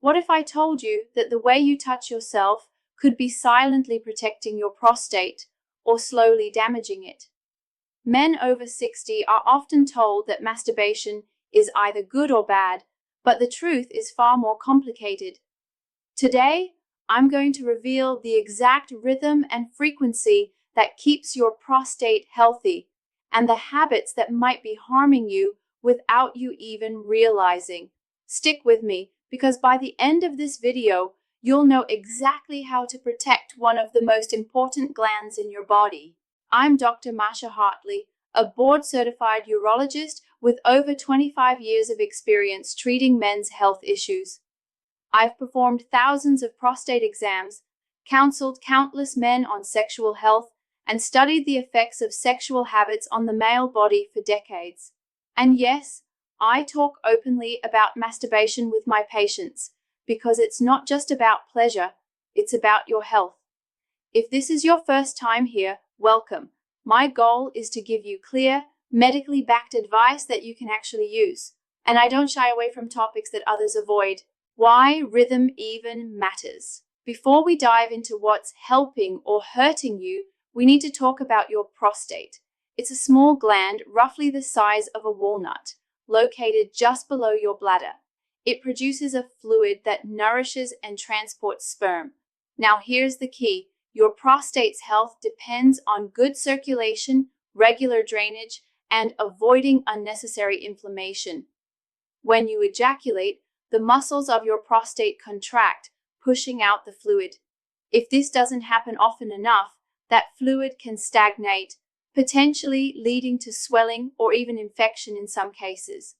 What if I told you that the way you touch yourself could be silently protecting your prostate or slowly damaging it? Men over 60 are often told that masturbation is either good or bad, but the truth is far more complicated. Today, I'm going to reveal the exact rhythm and frequency that keeps your prostate healthy, and the habits that might be harming you without you even realizing. Stick with me, because by the end of this video, you'll know exactly how to protect one of the most important glands in your body. I'm Dr. Masha Hartley, a board-certified urologist with over 25 years of experience treating men's health issues. I've performed thousands of prostate exams, counseled countless men on sexual health, and studied the effects of sexual habits on the male body for decades. And yes, I talk openly about masturbation with my patients, because it's not just about pleasure, it's about your health. If this is your first time here, welcome. My goal is to give you clear, medically backed advice that you can actually use. And I don't shy away from topics that others avoid. Why rhythm even matters. Before we dive into what's helping or hurting you, we need to talk about your prostate. It's a small gland roughly the size of a walnut, located just below your bladder. It produces a fluid that nourishes and transports sperm. Now here's the key. Your prostate's health depends on good circulation, regular drainage, and avoiding unnecessary inflammation. When you ejaculate, the muscles of your prostate contract, pushing out the fluid. If this doesn't happen often enough, that fluid can stagnate, potentially leading to swelling or even infection in some cases.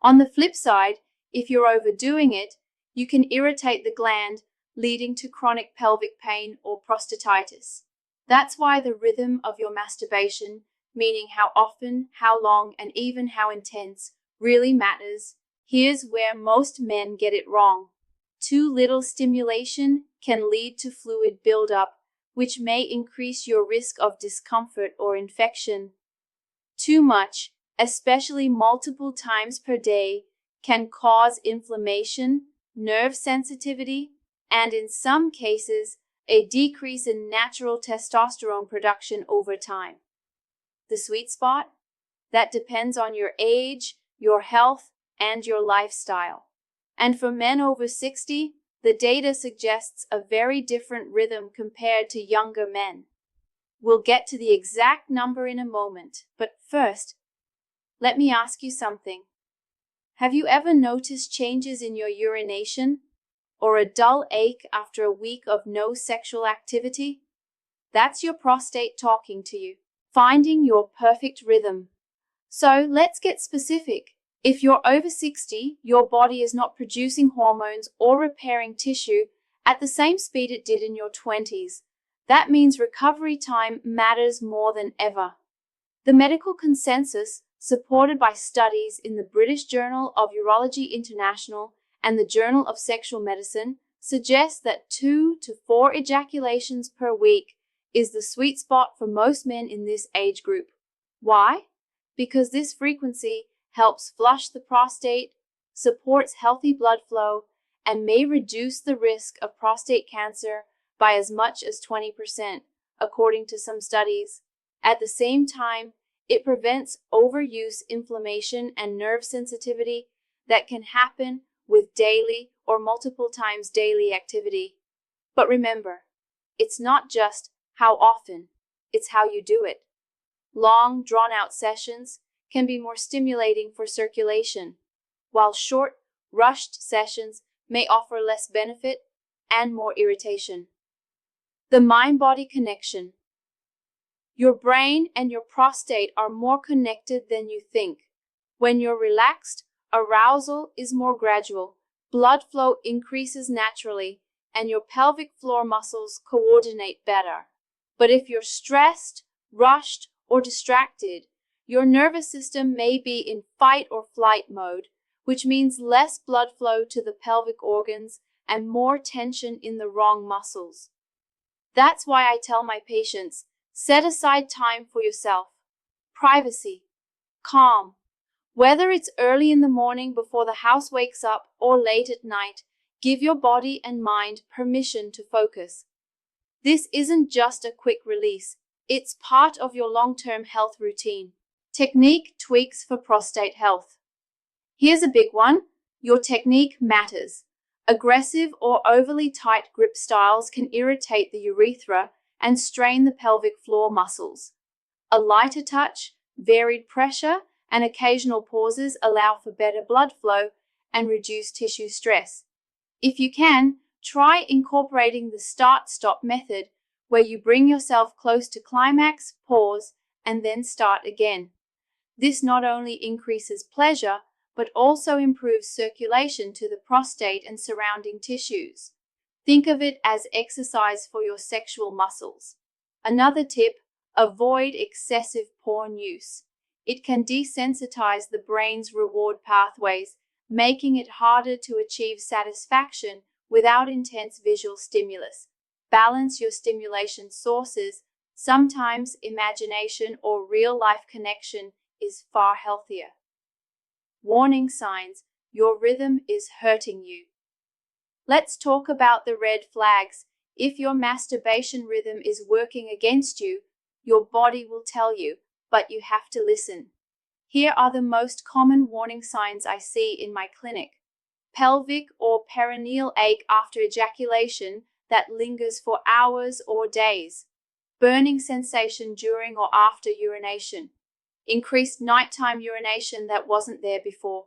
On the flip side, if you're overdoing it, you can irritate the gland, leading to chronic pelvic pain or prostatitis. That's why the rhythm of your masturbation, meaning how often, how long, and even how intense, really matters. Here's where most men get it wrong. Too little stimulation can lead to fluid buildup, which may increase your risk of discomfort or infection. Too much, especially multiple times per day, can cause inflammation, nerve sensitivity, and in some cases, a decrease in natural testosterone production over time. The sweet spot? That depends on your age, your health, and your lifestyle. And for men over 60, the data suggests a very different rhythm compared to younger men. We'll get to the exact number in a moment, but first, let me ask you something. Have you ever noticed changes in your urination or a dull ache after a week of no sexual activity? That's your prostate talking to you, finding your perfect rhythm. So let's get specific. If you're over 60, your body is not producing hormones or repairing tissue at the same speed it did in your 20s. That means recovery time matters more than ever. The medical consensus, supported by studies in the British Journal of Urology International and the Journal of Sexual Medicine, suggests that 2 to 4 ejaculations per week is the sweet spot for most men in this age group. Why? Because this frequency helps flush the prostate, supports healthy blood flow, and may reduce the risk of prostate cancer by as much as 20%, according to some studies. At the same time, it prevents overuse, inflammation, and nerve sensitivity that can happen with daily or multiple times daily activity. But remember, it's not just how often, it's how you do it. Long, drawn-out sessions can be more stimulating for circulation, while short, rushed sessions may offer less benefit and more irritation. The mind-body connection. Your brain and your prostate are more connected than you think. When you're relaxed, arousal is more gradual, blood flow increases naturally, and your pelvic floor muscles coordinate better. But if you're stressed, rushed, or distracted, your nervous system may be in fight or flight mode, which means less blood flow to the pelvic organs and more tension in the wrong muscles. That's why I tell my patients, set aside time for yourself. Privacy. Calm. Whether it's early in the morning before the house wakes up or late at night, Give your body and mind permission to focus. This isn't just a quick release, it's part of your long-term health routine. Technique tweaks for prostate health. Here's a big one. Your technique matters. Aggressive or overly tight grip styles can irritate the urethra and strain the pelvic floor muscles. A lighter touch, varied pressure, and occasional pauses allow for better blood flow and reduce tissue stress. If you can, try incorporating the start-stop method, where you bring yourself close to climax, pause, and then start again. This not only increases pleasure, but also improves circulation to the prostate and surrounding tissues. Think of it as exercise for your sexual muscles. Another tip: avoid excessive porn use. It can desensitize the brain's reward pathways, making it harder to achieve satisfaction without intense visual stimulus. Balance your stimulation sources. Sometimes imagination or real-life connection is far healthier. Warning signs: your rhythm is hurting you. Let's talk about the red flags. If your masturbation rhythm is working against you, your body will tell you, but you have to listen. Here are the most common warning signs I see in my clinic. Pelvic or perineal ache after ejaculation that lingers for hours or days. Burning sensation during or after urination. Increased nighttime urination that wasn't there before.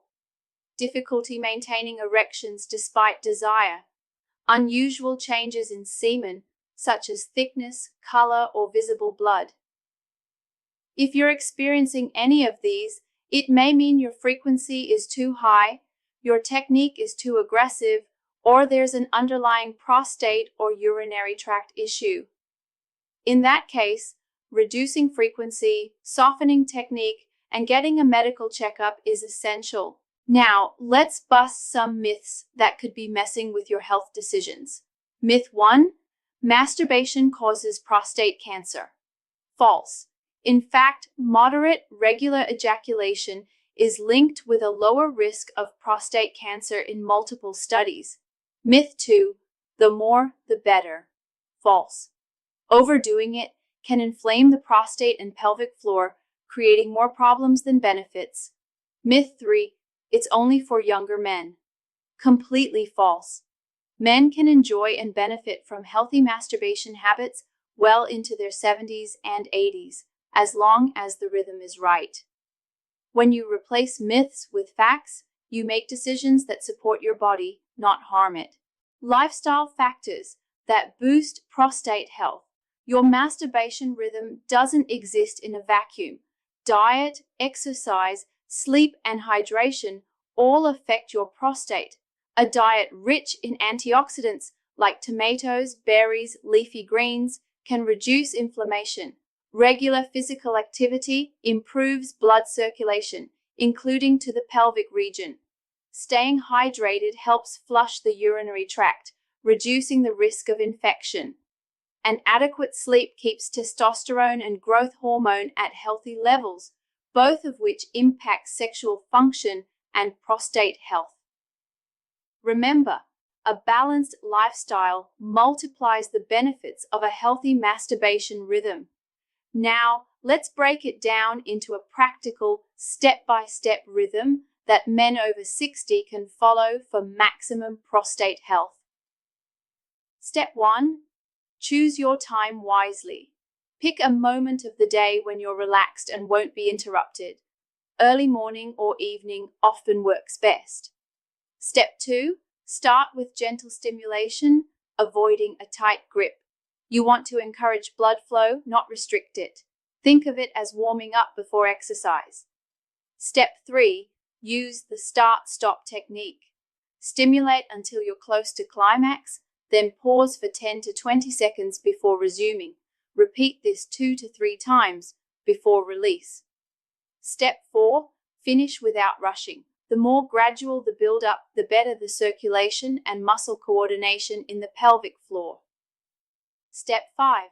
Difficulty maintaining erections despite desire. Unusual changes in semen, such as thickness, color, or visible blood. If you're experiencing any of these, it may mean your frequency is too high, your technique is too aggressive, or there's an underlying prostate or urinary tract issue. In that case, reducing frequency, softening technique, and getting a medical checkup is essential. Now, let's bust some myths that could be messing with your health decisions. Myth 1: masturbation causes prostate cancer. False. In fact, moderate, regular ejaculation is linked with a lower risk of prostate cancer in multiple studies. Myth 2: the more, the better. False. Overdoing it can inflame the prostate and pelvic floor, creating more problems than benefits. Myth 3: it's only for younger men. Completely false. Men can enjoy and benefit from healthy masturbation habits well into their 70s and 80s, as long as the rhythm is right. When you replace myths with facts, you make decisions that support your body, not harm it. Lifestyle factors that boost prostate health. Your masturbation rhythm doesn't exist in a vacuum. Diet, exercise, sleep, and hydration all affect your prostate. A diet rich in antioxidants like tomatoes, berries, leafy greens can reduce inflammation. Regular physical activity improves blood circulation, including to the pelvic region. Staying hydrated helps flush the urinary tract, reducing the risk of infection. And adequate sleep keeps testosterone and growth hormone at healthy levels, both of which impact sexual function and prostate health. Remember, a balanced lifestyle multiplies the benefits of a healthy masturbation rhythm. Now, let's break it down into a practical, step-by-step rhythm that men over 60 can follow for maximum prostate health. Step 1. Choose your time wisely. Pick a moment of the day when you're relaxed and won't be interrupted. Early morning or evening often works best. Step 2. Start with gentle stimulation, avoiding a tight grip. You want to encourage blood flow, not restrict it. Think of it as warming up before exercise. Step 3. Use the start-stop technique. Stimulate until you're close to climax, then pause for 10 to 20 seconds before resuming. Repeat this 2 to 3 times before release. Step 4. Finish without rushing. The more gradual the build-up, the better the circulation and muscle coordination in the pelvic floor. Step 5.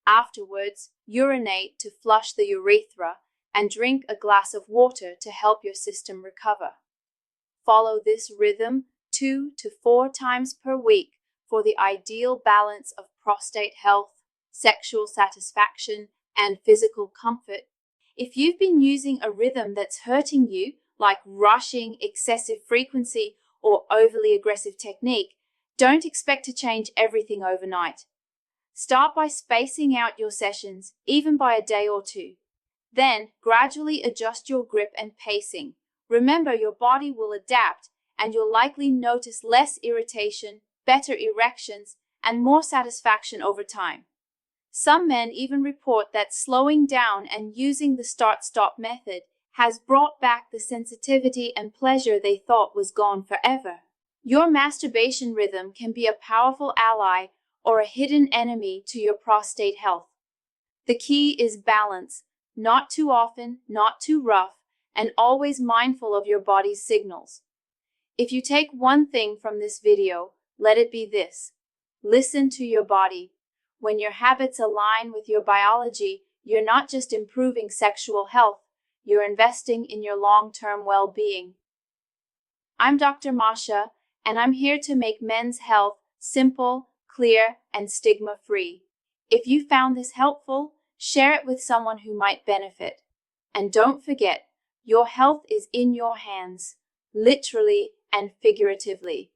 Afterwards, urinate to flush the urethra and drink a glass of water to help your system recover. Follow this rhythm 2 to 4 times per week for the ideal balance of prostate health, sexual satisfaction, and physical comfort. If you've been using a rhythm that's hurting you, like rushing, excessive frequency, or overly aggressive technique, don't expect to change everything overnight. Start by spacing out your sessions, even by a day or two. Then, gradually adjust your grip and pacing. Remember, your body will adapt, and you'll likely notice less irritation, better erections, and more satisfaction over time. Some men even report that slowing down and using the start-stop method has brought back the sensitivity and pleasure they thought was gone forever. Your masturbation rhythm can be a powerful ally or a hidden enemy to your prostate health. The key is balance, not too often, not too rough, and always mindful of your body's signals. If you take one thing from this video, let it be this: listen to your body. When your habits align with your biology, you're not just improving sexual health, you're investing in your long-term well-being. I'm Dr. Masha, and I'm here to make men's health simple, clear, and stigma-free. If you found this helpful, share it with someone who might benefit. And don't forget, your health is in your hands, literally and figuratively.